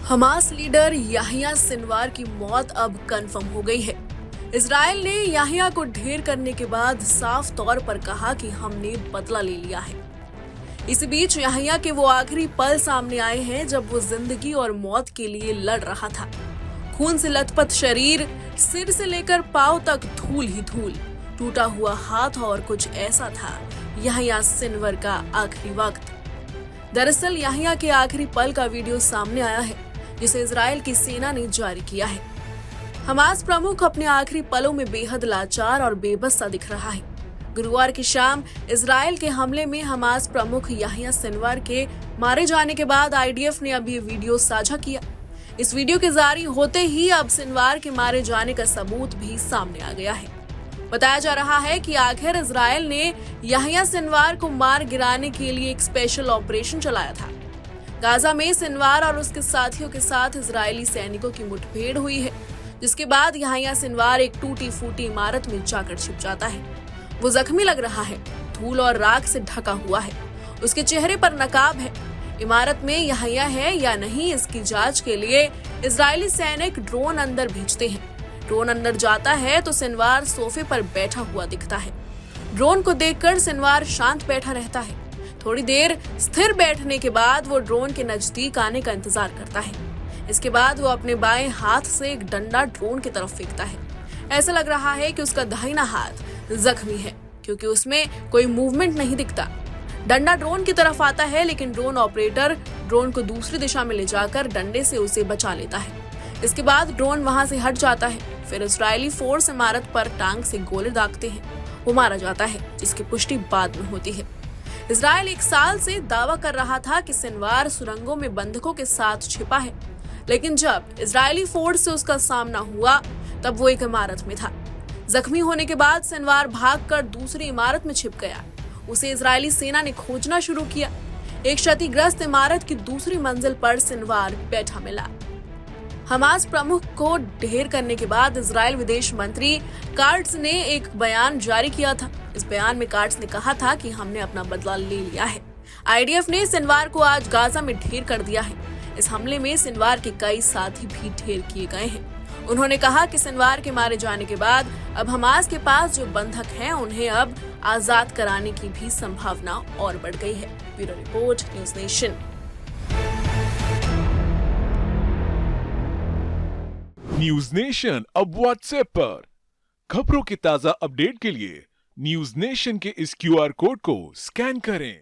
Hamas leader Yahya Sinwar की मौत अब कंफर्म हो गई है। इजराइल ने याहिया को ढेर करने के बाद साफ तौर पर कहा कि हमने बदला ले लिया है। इसी बीच याहिया के वो आखिरी पल सामने आए हैं जब वो जिंदगी और मौत के लिए लड़ रहा था। खून से लथपथ शरीर, सिर से लेकर पांव तक धूल ही धूल, टूटा हुआ हाथ और कुछ ऐसा था याहिया सिनवार का आखिरी वक्त। दरअसल याहिया के आखिरी पल का वीडियो सामने आया है जिसे इजराइल की सेना ने जारी किया है। हमास प्रमुख अपने आखिरी पलों में बेहद लाचार और बेबस सा दिख रहा है। गुरुवार की शाम इजराइल के हमले में हमास प्रमुख याहिया सिनवार के मारे जाने के बाद आईडीएफ ने अब ये वीडियो साझा किया। इस वीडियो के जारी होते ही अब सिनवार के मारे जाने का सबूत भी सामने आ गया है। बताया जा रहा है कि आखिर इजराइल ने याहिया सिनवार को मार गिराने के लिए एक स्पेशल ऑपरेशन चलाया था। गाजा में सिनवार और उसके साथियों के साथ इजरायली सैनिकों की मुठभेड़ हुई है, जिसके बाद याहिया सिनवार एक टूटी फूटी इमारत में जाकर छिप जाता है। वो जख्मी लग रहा है, धूल और राख से ढका हुआ है, उसके चेहरे पर नकाब है। इमारत में याहिया है या नहीं, इसकी जांच के लिए इजरायली सैनिक ड्रोन अंदर भेजते हैं। ड्रोन अंदर जाता है तो सिनवार सोफे पर बैठा हुआ दिखता है। ड्रोन को देखकर सिनवार शांत बैठा रहता है। थोड़ी देर स्थिर बैठने के बाद वो ड्रोन के नजदीक आने का इंतजार करता है। इसके बाद वो अपने बाएं हाथ से एक डंडा ड्रोन की तरफ फेंकता है। ऐसा लग रहा है कि उसका दाहिना हाथ जख्मी है क्योंकि उसमें कोई मूवमेंट नहीं दिखता। डंडा ड्रोन की तरफ आता है लेकिन ड्रोन ऑपरेटर ड्रोन को दूसरी दिशा में ले जाकर डंडे से उसे बचा लेता है। इसके बाद ड्रोन वहां से हट जाता है। फिर इजरायली फोर्स इमारत पर टांग से गोले दागते हैं। वो मारा जाता है, जिसकी पुष्टि बाद में होती है। इजराइल 1 साल से दावा कर रहा था कि सिनवार सुरंगों में बंधकों के साथ छिपा है, लेकिन जब इजरायली फोर्स से उसका सामना हुआ तब वो एक इमारत में था। जख्मी होने के बाद सिनवार भागकर दूसरी इमारत में छिप गया। उसे इजरायली सेना ने खोजना शुरू किया। एक क्षतिग्रस्त इमारत की दूसरी मंजिल पर सिनवार बैठा मिला। हमास प्रमुख को ढेर करने के बाद इजराइल विदेश मंत्री काट्ज ने एक बयान जारी किया था। इस बयान में काट्ज ने कहा था कि हमने अपना बदला ले लिया है। आईडीएफ ने सिनवार को आज गाजा में ढेर कर दिया है। इस हमले में सिनवार के कई साथी भी ढेर किए गए हैं। उन्होंने कहा कि सिनवार के मारे जाने के बाद अब हमास के पास जो बंधक हैं उन्हें अब आजाद कराने की भी संभावना और बढ़ गई है। Bureau report, news nation. News nation अब व्हाट्सएप पर खबरों के ताजा अपडेट के लिए न्यूज नेशन के इस क्यूआर कोड को स्कैन करें।